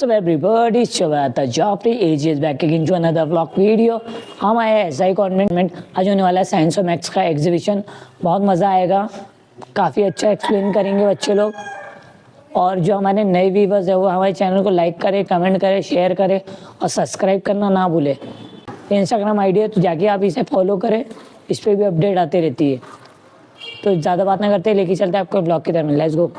up everybody, it's Shweta Joffrey, AG is back again to another vlog video। हम आए हैं SI convent. आज होने वाला है साइंस और मैथ्स का एग्जीबिशन। बहुत मज़ा आएगा, काफ़ी अच्छा एक्सप्लेन करेंगे बच्चे लोग। और जो हमारे नए व्यूवर्स है वो हमारे चैनल को लाइक करें, कमेंट करें, शेयर करें और सब्सक्राइब करना ना भूलें। इंस्टाग्राम ID है तो जाके आप इसे फॉलो करें, इस पर भी अपडेट आती रहती है। तो ज़्यादा बात ना करते लेके चलते हैं आपको ब्लॉग की तरफ। Let's go.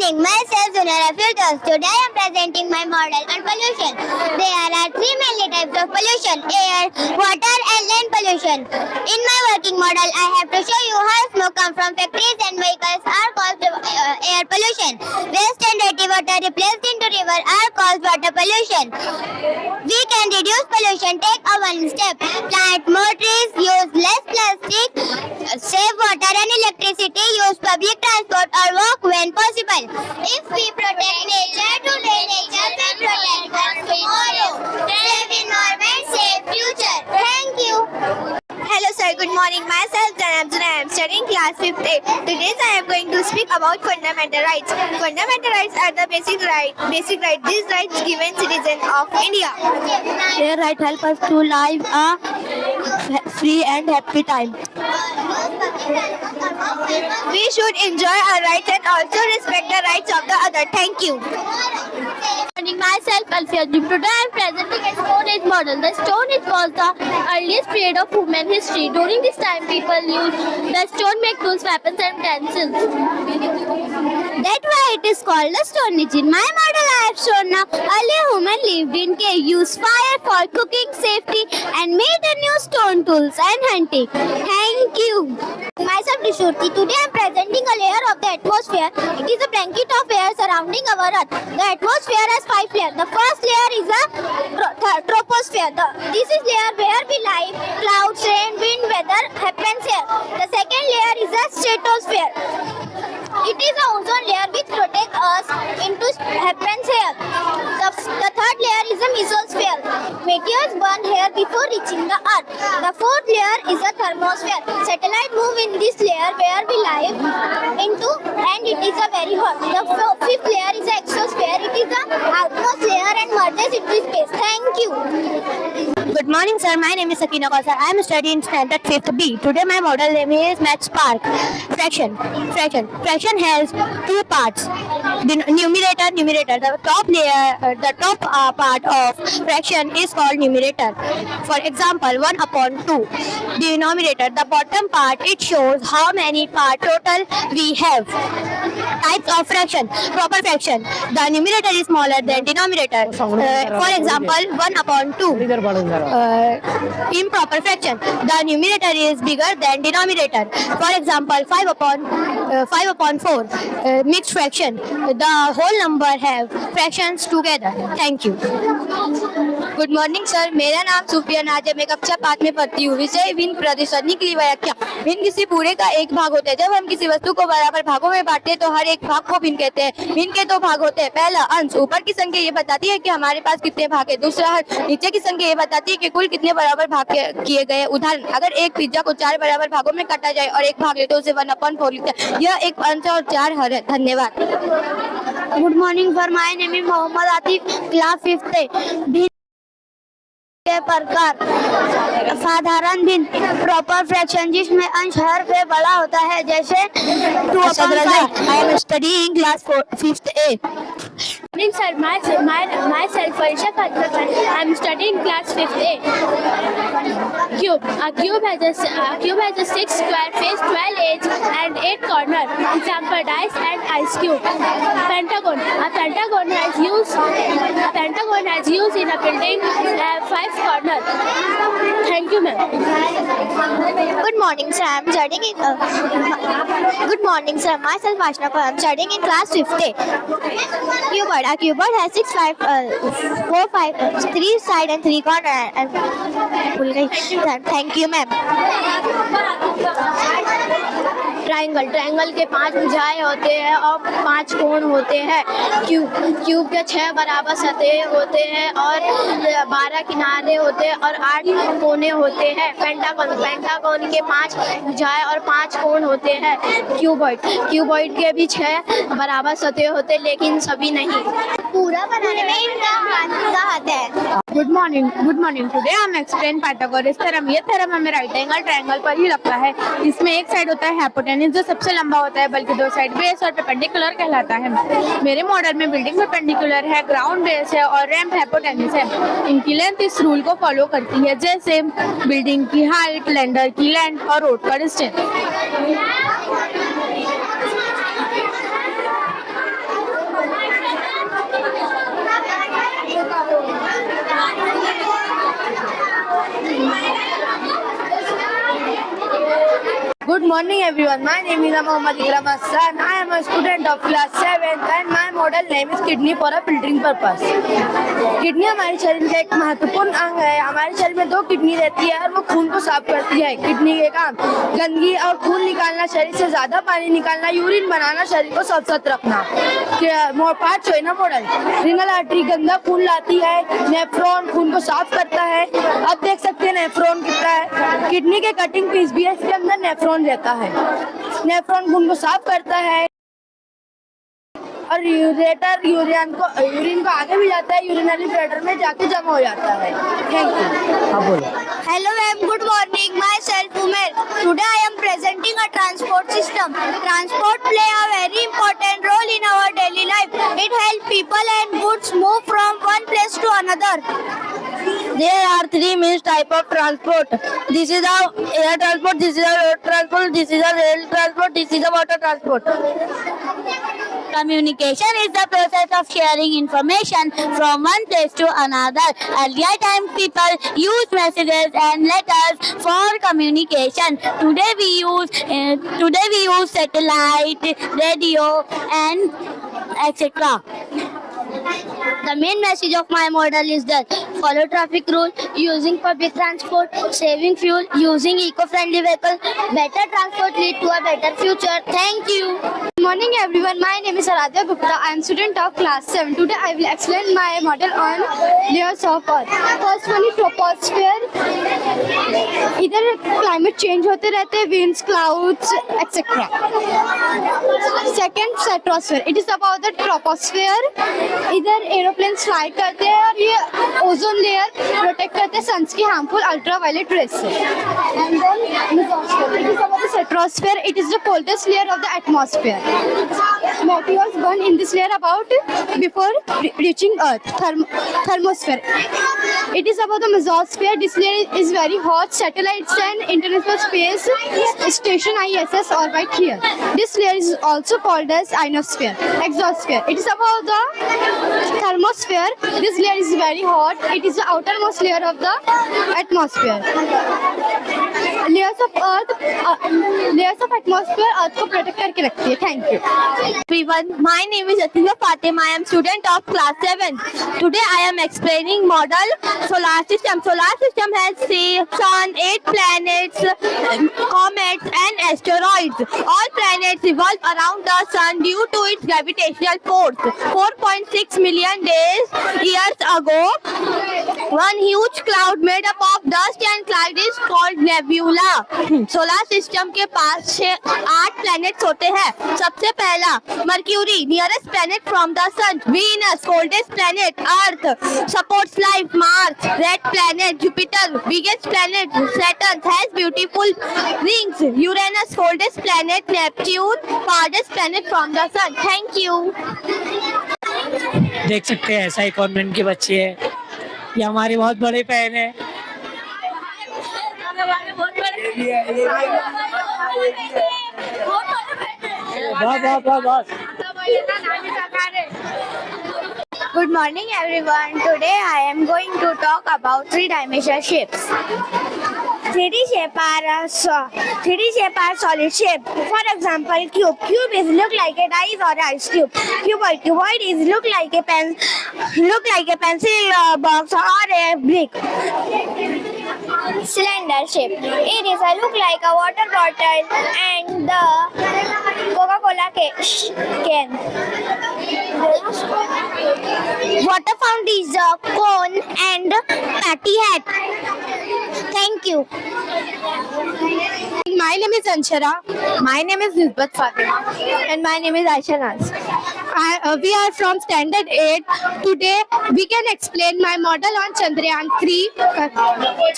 Myself Sunara Filters. Today I am presenting my model on pollution. There are three mainly types of pollution: air, water and land pollution. In my working model, I have to show you how smoke comes from factories and vehicles are caused air pollution. Waste and dirty water replaced into river are caused water pollution. We can reduce pollution. Take a one step. Plant more trees, use less plastic, save water and electricity, use public transport or walk when possible. If we protect nature today, nature will protect us tomorrow. Save environment, save future. Thank you. Hello sir, good morning. Myself Janamjuna. I am studying class 5th A. Today I am going to speak about fundamental rights. Fundamental rights are the basic right. These rights given citizens of India. Their right help us to live a free and happy time. We should enjoy our rights and also respect the rights of the other. Thank you. Myself Alfia. Today I am presenting a Stone Age model. The Stone Age was the earliest period of human history. During this time, people used the stone make tools, weapons, and utensils. That's why it is called the Stone Age. In my model, I have shown now earlier human lived in cave, used fire for cooking, safety, and made the new stone tools and hunting. Thank you. Myself Rishurti. Today I am presenting a layer of the atmosphere. It is a blanket of air surrounding our Earth. The atmosphere has 5 layers. The first layer is a troposphere. This is layer where we live. Clouds, rain, wind, weather happens here. The second layer is a stratosphere. It is an ozone layer which protects us into happens here. The third layer is a mesosphere. Meteors burn here before reaching the Earth. The fourth layer is a thermosphere. Satellites move in this layer where we live into, and it is a very hot. The fifth layer is a exosphere. It is a outmost layer and merges into space. Thank you. Good morning, sir. My name is Sakina Kausar. I am studying standard 5th B. Today my model name is Maths Spark. Fraction has two parts. The numerator. The top layer, the top part of fraction is called numerator. For example, 1/2. Denominator. The bottom part, it shows how many part total we have. Types of fraction. Proper fraction. The numerator is smaller than denominator. For example, 1/2. Improper fraction. The numerator is bigger than denominator. For example, 5/4. Mixed fraction. The whole number have fractions together. Thank you. Good morning sir, मेरा नाम सुफिया नाज है। मैं कक्षा 5 में पढ़ती हूँ। विषय भिन्न प्रदर्शन की व्याख्या। भिन्न किसी पूरे का एक भाग होता है। जब हम किसी वस्तु को बराबर भागों में बांटते हैं तो हर एक भाग को भिन्न कहते हैं। भिन्न के 2 भाग होते हैं। पहला अंश, ऊपर की संख्या ये बताती है कि हमारे पास कितने भाग है। दूसरा हर, नीचे की संख्या ये बताती है कि कुल कितने बराबर भाग किए गए। उदाहरण, अगर एक पिज्जा को 4 बराबर भागों में काटा जाए और एक भाग ले तो उसे 1/4 लिखते हैं। यह एक अंश और 4 हर है। धन्यवाद। Good morning, sir. My name is Mohammad Atif, class 5th A. के प्रकार साधारण दिन प्रॉपर फ्रैक्शन जिसमें अंश हर पे बड़ा होता है जैसे 2/5. I am studying class 5th A. Morning, sir. Myself, Farisha Khattar. I am studying class 5th A. Cube. A cube has a 6 square face, 12 edge, and 8 corner. Example: dice and ice cube. Pentagon. A pentagon has used in a building 5 corner. Thank you, ma'am. Good morning, sir. I'm studying in. Good morning, sir. Myself, Ashna. I'm studying in class 5th A. Cubed. A cubed has 4, 5, 3 side and 3 corner. Thank you, ma'am. Triangle के 5 भुजाएं होते हैं और 5 कोण होते हैं. Cube के 6 बराबर सतह होते हैं और 12 किनारे होते हैं और 8 कोने होते हैं. पेंटागन के 5 भुजाएं और 5 कोण होते हैं. क्यूबॉइड के भी 6 बराबर सतह होते हैं लेकिन सभी नहीं. पूरा बनाने में इनका हाथ है. Good morning. टुडे हम एक्सप्लेन पाइथागोरस थ्योरम. ये थ्योरम हमें राइट एंगल ट्रायंगल पर ही लगता है. इसमें एक साइड होता है हाइपोटेनस जो सबसे लंबा होता है, बल्कि 2 साइड बेस और परपेंडिकुलर कहलाता है. मेरे मॉडल में बिल्डिंग परपेंडिकुलर है, ग्राउंड बेस है और रैंप हाइपोटेनस है. इनकी लेंथ इस रूल को फॉलो करती है, जैसे बिल्डिंग की हाइट, लैंडर की लेंथ और रोड का distance. Good morning everyone. My name is Mohammad Ikram Hassan. I am a student of class 7th and my model name is kidney for a filtering purpose. Kidney हमारे शरीर का एक महत्वपूर्ण अंग है. हमारे शरीर में 2 किडनी रहती है और वो खून को साफ करती है. किडनी के काम गंदगी और खून निकालना, शरीर से ज्यादा पानी निकालना, यूरिन बनाना, शरीर को साफ रखना. पार्ट है ना मॉडल. रीनल आर्टरी गंदा खून लाती है. नेफ्रॉन खून को साफ करता है. अब देख सकते हैं नेफ्रॉन कितना है. किडनी के कटिंग पीस भी है, इसके अंदर नेफ्रॉन रहता है. नेफ्रॉन खून को साफ करता है और यूरेटर यूरिन को आगे भी जाता है, यूरिनरी ब्लैडर में जाके जमा हो जाता है. Thank you. Hello ma'am, good morning. Myself Umer. Today I am presenting a transport system. Transport play a very important role in our daily life. It helps people and goods move from one place to another. There are 3 main type of transport. This is the air transport, this is the road transport, this is the rail transport, this is the water transport. Communication is the process of sharing information from one place to another. Earlier time people used messages and letters for communication. Today we use satellite, radio and etc. The main message of my model is that follow traffic rule, using public transport, saving fuel, using eco-friendly vehicle. Better transport lead to a better future. Thank you. Good morning everyone. My name is Aradhya Gupta. I am student of class 7. Today I will explain my model on layers of Earth. First one is troposphere. इधर climate change होते रहते हैं, winds, clouds, etc. Second, stratosphere. It is about the troposphere. इधर aeroplane fly करते हैं और ये ozone layer protect करते हैं सन्स की हार्मफुल अल्ट्रावायलेट रेज से. And then mesosphere. It is about the stratosphere. It is the coldest layer of the atmosphere. Meteors burn in this layer about before reaching Earth. Thermosphere. It is about the mesosphere. This layer is very hot. Satellites and international space station ISS orbit here. This layer is also called as ionosphere. Exosphere. It is about the thermosphere. This layer is very hot. It is the outermost layer of the atmosphere. Layers of atmosphere Earth को protect करके रखती है. Thank you. Everyone, my name is Atiya Fatima. I am student of class 7. Today I am explaining model solar system. Solar system has 6 sun, 8 planets, comets and asteroids. All planets revolve around the sun due to its gravitational force. 4.6 million years ago, one huge cloud made up of dust and cloud is called nebula. Solar system के पास 8 planets होते हैं. सबसे पहला Mercury, nearest planet from the sun. Venus, coldest planet. Earth, supports life. Mars, red planet. Jupiter, biggest planet. Saturn has beautiful rings. Uranus, coldest planet. Neptune, farthest planet from the sun. Thank you. देख सकते हैं ऐसा ही convent के बच्चे हैं. ये हमारे बहुत बड़े फैन है. बस Good morning everyone. Today I am going to talk about three-dimensional shapes. 3D shape are solid shape. For example, cube. Cube is look like a dice or ice cube. Cuboid. Cuboid is look like a pencil box or a brick. Cylinder shape. It is a look like a water bottle and the Coca-Cola can. Water fountain is a cone and patty hat. Thank you. My name is Anshara. My name is Nisbat Fatima. And my name is Aisha Naz. We are from standard 8. Today we can explain my model on Chandrayaan 3.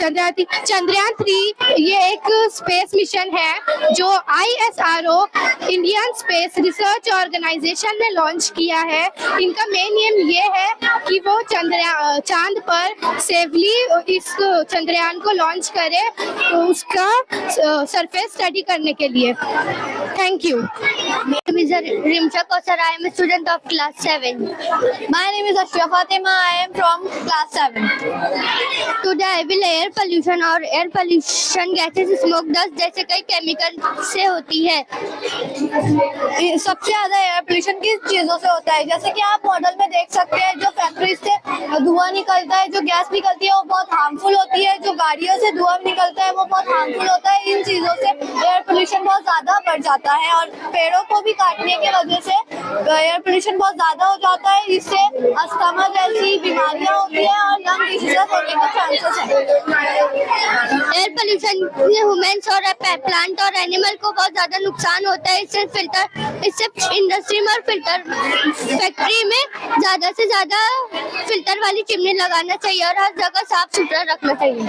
Chandrayaan 3 ये एक space mission है जो ISRO Indian space research organisation ने launch किया है. इनका main M ये है कि वो चांद पर सेफली इस चंद्रयान को लॉन्च करे, उसका सरफेस स्टडी करने के लिए. Thank you. My name is Rimsha Kausar. I am a student of class 7. My name is Ashra Fatima. I am from class 7. Today I will air pollution और air pollution gases, smoke, dust जैसे कई chemical से होती है. सबसे ज्यादा air pollution किस चीजों से होता है? जैसे कि आप मॉडल में देख सकते हैं, जो फैक्ट्रीज से धुआं निकलता है, जो गैस निकलती है वो बहुत हार्मफुल होती है. जो गाड़ियों से धुआं निकलता है वो बहुत हार्मफुल होता है. इन चीजों से एयर पोल्यूशन बहुत ज्यादा बढ़ जाता है और पेड़ों को भी काटने की वजह से एयर पोल्यूशन बहुत ज्यादा हो जाता है. इससे अस्थमा जैसी बीमारियां होती है और लंग डिसीजेस होने के चांसेस है. एयर पोल्यूशन ह्यूमंस और प्लांट और एनिमल को बहुत ज्यादा नुकसान होता है. इससे इंडस्ट्री में और फिल्टर फैक्ट्री में ज्यादा से ज्यादा फिल्टर वाली चिमनी लगाना चाहिए और हर जगह साफ सुथरा रखना चाहिए.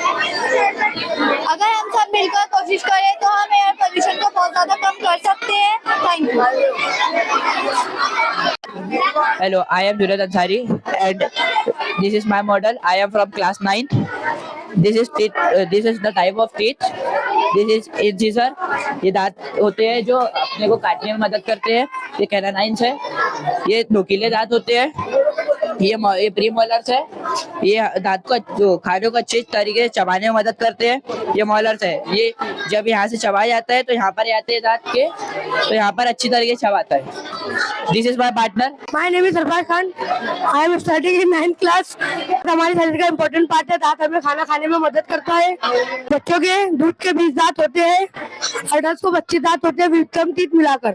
अगर हम सब मिलकर कोशिश करें तो हम एयर पोल्यूशन को बहुत ज्यादा कम कर सकते हैं. Thank you. Hello, I am Junaid Ansari and this is my model. I am from class 9. This is the type of teeth. This is incisor. ये दांत होते हैं जो अपने को काटने में मदद करते हैं. ये कैनाइन्स है. ये नुकीले दांत होते हैं. ये प्रीमोलर्स है. ये दांत को जो खाने को अच्छी तरीके से चबाने में मदद करते हैं. ये मोलर्स है. ये जब यहाँ से चबाया जाता है तो यहाँ पर आते हैं दांत के, तो यहाँ पर अच्छी तरीके से चबाता है. This is my partner. My name is Arfan Khan. I am studying in 9th class. हमारे शरीर का इम्पोर्टेंट पार्ट है. दांत हमें खाना खाने में मदद करता है. बच्चों के दूध के 20 दांत होते हैं. एडल्ट्स को 25 दांत होते हैं विक्रम टीथ मिलाकर.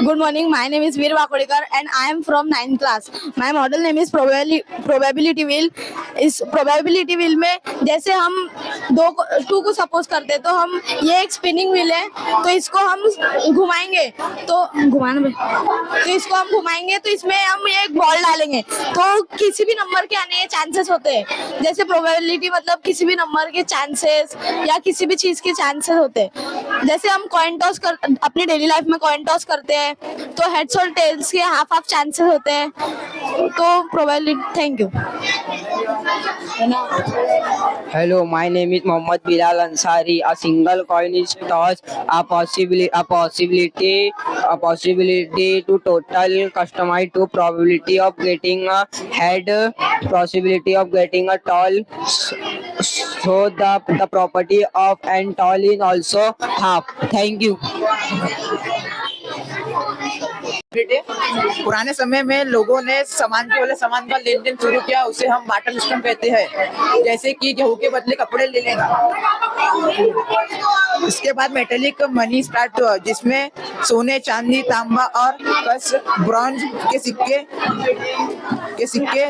Good morning. My name is Veer Vakodekar and I am from 9th class. My model name is probability wheel. इस probability wheel में जैसे हम 2 को सपोज करते हैं तो हम ये एक स्पिनिंग व्हील है तो इसको हम घुमाएंगे तो इसको हम घुमाएंगे तो इसमें हम ये एक बॉल डालेंगे तो किसी भी नंबर के आने के चांसेस होते हैं. जैसे प्रोबेबिलिटी मतलब किसी भी नंबर के चांसेस या किसी भी चीज के चांसेस होते हैं. जैसे हम कॉइन टॉस अपनी डेली लाइफ में कॉइन टॉस करते हैं तो हेड्स और टेल्स के हाफ चांसेस होते हैं. तो probability. Thank you. Hello, my name is Mohammad Bilal Ansari. A single coin is tossed. A possibility to total customized to probability of getting a head, possibility of getting a tall. So the property of and tall is also half. Thank you. पुराने समय में लोगों ने सामान के बदले सामान का लेन देन शुरू किया. उसे हम बार्टर सिस्टम कहते हैं. जैसे कि गेहूं के बदले कपड़े ले लेना. इसके बाद मेटेलिक मनी स्टार्ट हुआ, जिसमें सोने, चांदी, तांबा और कस ब्रॉन्ज के सिक्के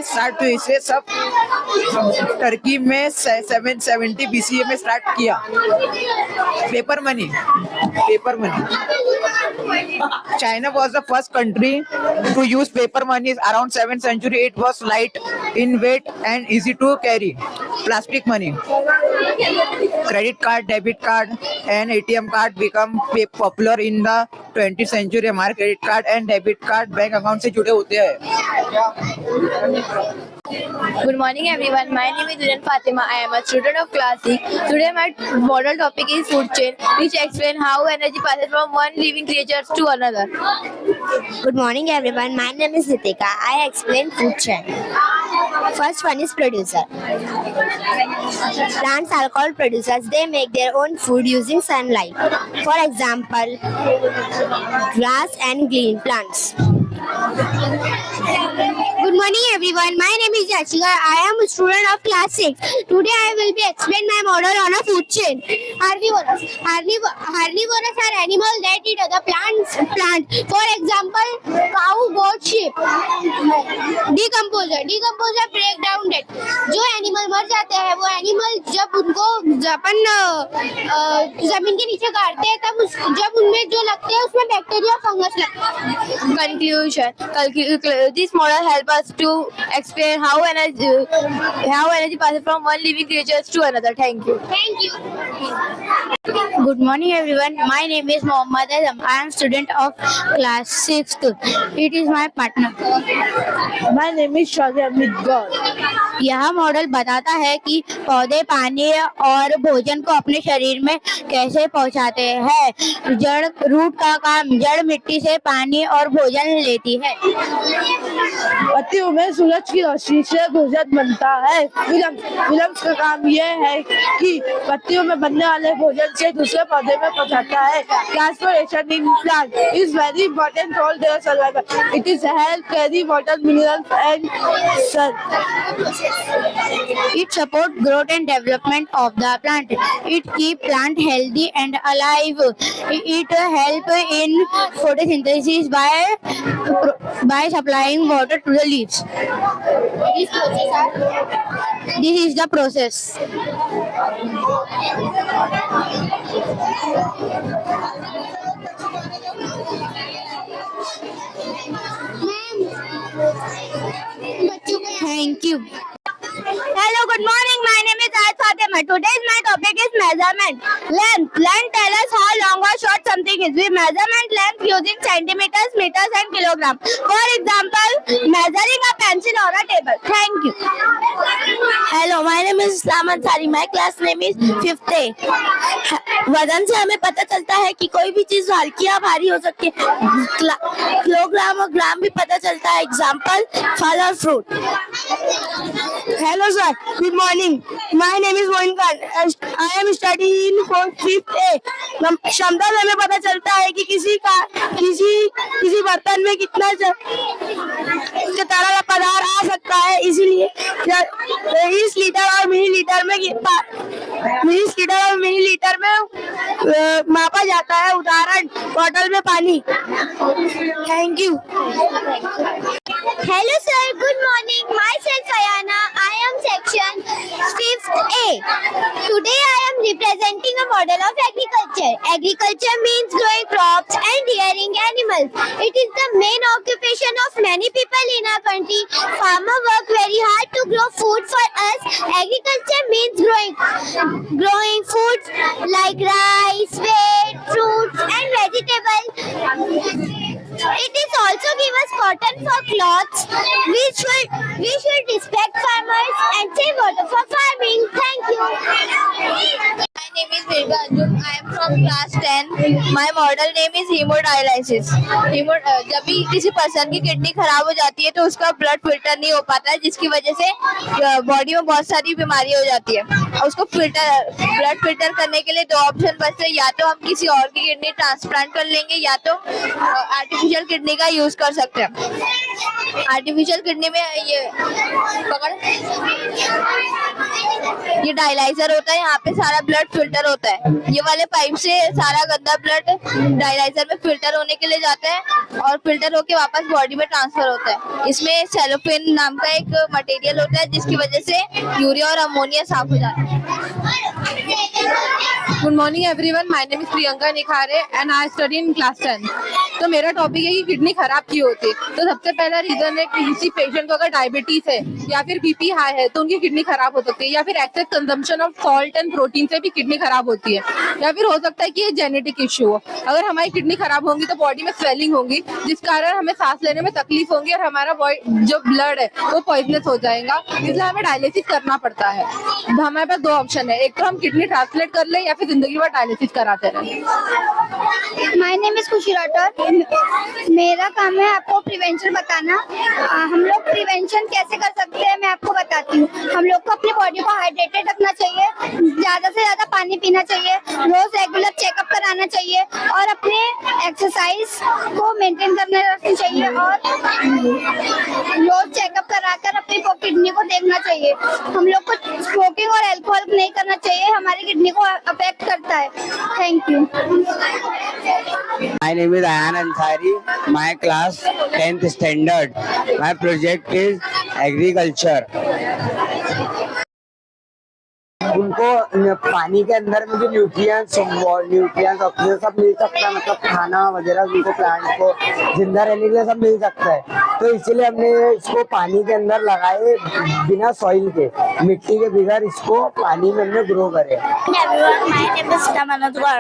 स्टार्ट हुए। इसे सब टर्की में 770 BCE में स्टार्ट किया। Paper money China was the first country to use paper money around 7th century. It was light in weight and easy to carry. Plastic money, credit card, debit card and ATM card become popular in the 20th century. हमारे credit card and debit card bank account से जुड़े होते हैं। Good morning everyone. My name is Duran Fatima. I am a student of class 6. Today my model topic is food chain, which explain how energy passes from one living creature to another. Good morning, everyone. My name is Ritika. I explain food chain. First one is producer. Plants are called producers. They make their own food using sunlight. For example, grass and green plants. Good morning everyone. My name is Yashika. I am a student of class 6. Today I will be explain my model on a food chain. Herbivores. Herbivores are animals that eat other plants. For example, cow, goat, sheep. Decomposer break down dead. जो animal मर जाते हैं वो animal जब उनको अपन जमीन के नीचे गाड़ते हैं तब जब उनमें जो लगते हैं उसमें बैक्टीरिया फंगस लगता है। Conclusion. This model help us to explain how energy passes from one living creature to another. Thank you. Thank you. Good morning, everyone. My name is Mohammad Azam. I am student of class 6th. It is my partner. My name is Shazia Midgod. यह model बताता है कि पौधे पानी और भोजन को अपने शरीर में कैसे पहुंचाते हैं। रूट का काम जड़ मिट्टी से पानी और भोजन लेती है। पत्तियों में सूरज की रोशनी से भोजन बनता है। फिल्म्स का काम यह है कि पत्तियों में बनने वाले भोजन से दूसरे पौधे में पहुंचाता है। Transportation in plant is very important for their survival. It is help carry water, minerals and sun. It supports growth and development of the plant. It keeps plant healthy and alive. It helps in photosynthesis by supplying water to the leaves. This is the process. Thank you. Hello, good morning. My name is Ayat Fatima. Today's my topic is measurement. Length. Length tell us how long or short something is. We measurement length using centimeters, meters and kilograms. For example, measuring a pencil or a table. Thank you. Hello, my name is Islam Ansari. My class name is 5th A. वजन से हमें पता चलता है कि कोई भी चीज हल्की या भारी हो सकती है। किलोग्राम और ग्राम भी पता चलता है। एग्जाम्पल, फल और fruit. Hello sir, good morning. My name is Moin Khan. I am studying for 5th A. क्षमता से हमें पता चलता है कि किसी बर्तन में कितना तरल पदार्थ आ सकता है। इसीलिए इस लीटर और मिलीलीटर में मापा जाता है। उदाहरण, बोतल में पानी। Thank you. Hello sir, good morning. Myself Ayana. I am section 5th A. Today I am representing a model of agriculture. Agriculture means growing crops and rearing animals. It is the main occupation of many people in our country. Farmers work very hard to grow food for us. Agriculture means growing foods like rice, wheat, fruits and vegetables. It is also give us cotton for cloths. We should respect farmers and save water for farming. Thank you. My name is Virga Anjum. I am from class 10. My model name is hemodialysis. जब भी किसी person की kidney खराब हो जाती है तो उसका ब्लड फिल्टर नहीं हो पाता है, जिसकी वजह से बॉडी में बहुत सारी बीमारी हो जाती है। उसको ब्लड फिल्टर करने के लिए दो ऑप्शन बचते हैं, या तो हम किसी और की किडनी ट्रांसप्लांट कर लेंगे या तो आर्टिफिशियल किडनी का यूज कर सकते हैं। आर्टिफिशियल किडनी में ये डायलाइजर होता है, यहाँ पे सारा ब्लड फिल्टर होता है। ये वाले पाइप से सारा गंदा ब्लड डायलाइजर में फिल्टर होने के लिए जाता है और फिल्टर होके वापस बॉडी में ट्रांसफर होता है। इसमें सेलोफेन नाम का एक मटेरियल होता है जिसकी वजह से यूरिया और अमोनिया साफ हो जाता है। Good morning everyone, my name is Priyanka Nikhare and I study in class 10। तो मेरा टॉपिक है कि किडनी खराब क्यों होती है। तो सबसे पहला रीजन है कि किसी पेशेंट को अगर डायबिटीज है या फिर बीपी हाई है तो उनकी किडनी खराब हो सकती है, या फिर excess consumption of salt and protein से भी किडनी खराब होती है, या फिर हो सकता है कि ये जेनेटिक इश्यू हो। अगर हमारी किडनी खराब होंगी तो बॉडी में स्वेलिंग होगी जिस कारण हमें सांस लेने में तकलीफ होगी और हमारा जो ब्लड है वो पॉइजनस हो जाएगा, इसलिए हमें डायलिसिस करना पड़ता है। तो हमारे पास दो ऑप्शन है, एक तो हम किडनी ट्रांसप्लांट कर ले या फिर जिंदगी भर डायलिसिस कराते रहे। माय नेम इज खुशी राठौर। मेरा काम है आपको प्रिवेंशन बताना। हम लोग प्रिवेंशन कैसे कर सकते हैं मैं आपको बताती हूँ। हम लोग को अपनी बॉडी को हाइड्रेटेड रखना चाहिए, ज्यादा से ज्यादा पानी पीना चाहिए, रोज रेगुलर चेकअप कराना चाहिए और अपने एक्सरसाइज को मेंटेन करना रखनी चाहिए और रोज चेकअप कराकर अपनी किडनी को देखना चाहिए। हम लोग को स्मोकिंग और अल्कोहल नहीं करना चाहिए, हमारी किडनी को अफेक्ट करता है। Thank you. My name is Ayan Ansari. My class 10th standard. My project is agriculture. उनको पानी के अंदर में जो न्यूट्रिएंट्स ऑक्सीजन सब मिल सकता है, मतलब खाना वगैरह उनको प्लांट को जिंदा रहने के लिए सब मिल सकता है। तो इसीलिए हमने इसको पानी के अंदर लगाए बिना सॉइल के, मिट्टी के बगैर इसको पानी में हमने ग्रो करे। Everyone, my name is Tamanat Gaur.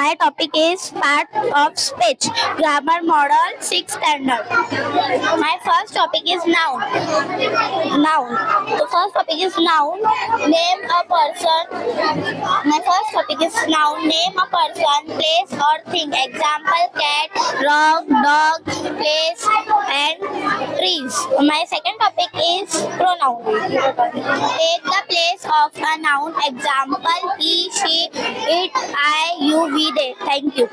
My topic is part of speech, grammar model 6th standard. My first topic is noun. Noun. The first topic is noun. Name a person. My first topic is noun. Name a person, place or thing. Example: cat, rock, dog, place, and trees. My second topic is pronoun. Take the place of a noun. Example: he, she, it, I, you, we, they. Thank you.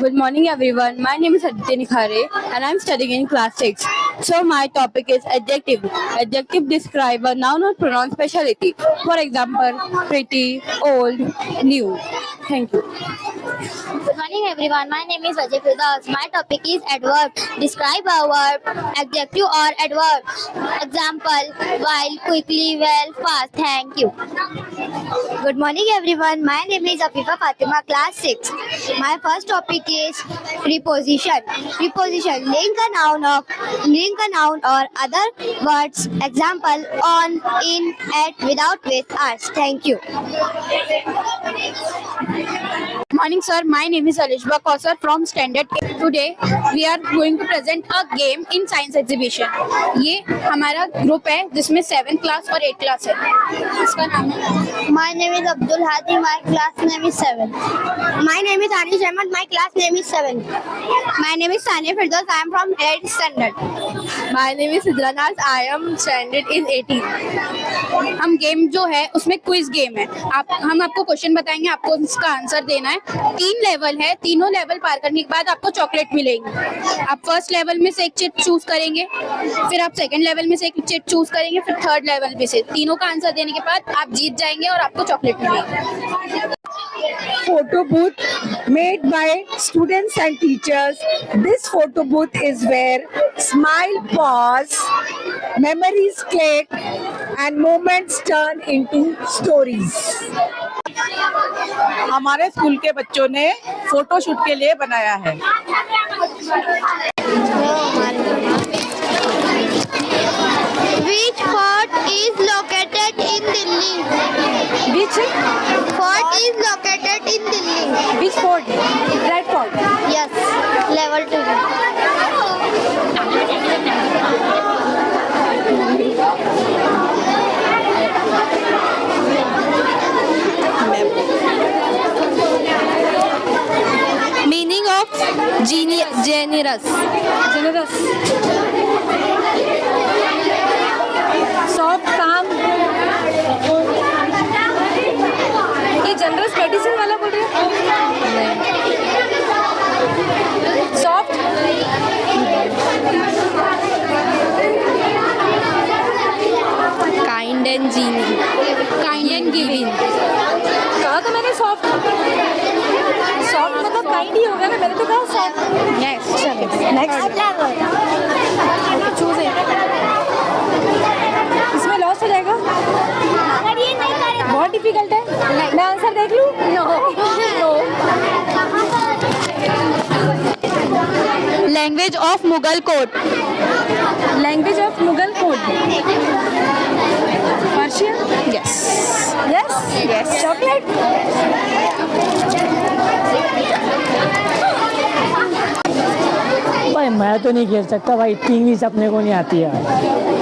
Good morning everyone, my name is Aditya Nikhare and I am studying in class 6. So my topic is adjective. Adjective describe a noun or pronoun speciality. For example, pretty, old, new. Thank you. Good morning everyone. My name is Ajay Firdaus. My topic is adverb. Describe a verb, adjective or adverb. Example: while, quickly, well, fast. Thank you. Good morning everyone. My name is Afifa Fatima, class 6. My first topic is preposition. Preposition: link a noun or other words. Example: on, in, at, without, with, us. Thank you. Morning sir, my name is Alishba Kausar from standard 8. Today we are going to present a game in science exhibition. ये हमारा group है जिसमें 7th class और 8th class है। इसका नाम है My name is Abdul Hadi. My class name is 7. My name is Anish Ahmed. My class name is 7. My name is Sania Firdaus. I am from 8th standard. My name is Sidranaz. I am standard in 18. हम game जो है उसमें quiz game है। हम आपको question बताएंगे, आपको इसका आंसर देना है। 3 लेवल है, तीनों लेवल पार करने के बाद आपको चॉकलेट मिलेगी। आप फर्स्ट लेवल में से एक चिट चूज करेंगे, फिर आप सेकंड लेवल में से एक चिट चूज करेंगे, फिर थर्ड लेवल में से। तीनों का आंसर देने के बाद आप जीत जाएंगे और आपको चॉकलेट मिलेगी। Photo booth made by students and teachers. This photo booth is where smile pause, memories click, and moments turn into stories. हमारे स्कूल के बच्चों ने फोटो शूट के लिए बनाया है। Which fort is located in Delhi? Which Fort is located in Delhi. which fort? Red Fort. Yes, level 2. Meaning of generous. Soft, calm. ये generous medicine वाला बोल रहे हैं? Soft, Kind and giving. Soft soft मतलब kind he होगा ना, मैंने तो कहा सॉफ्ट। यस चलो नेक्स्ट चूज इसमें लॉस हो जाएगा, अगर ये नहीं करे बहुत डिफिकल्ट है। मैं आंसर देख लूँ? Language of Mughal code, language of Mughal code, Persian. Yes yes yes chocolate. भाई मैं तो नहीं खेल सकता भाई, इतनी इंग्लिश अपने को नहीं आती है।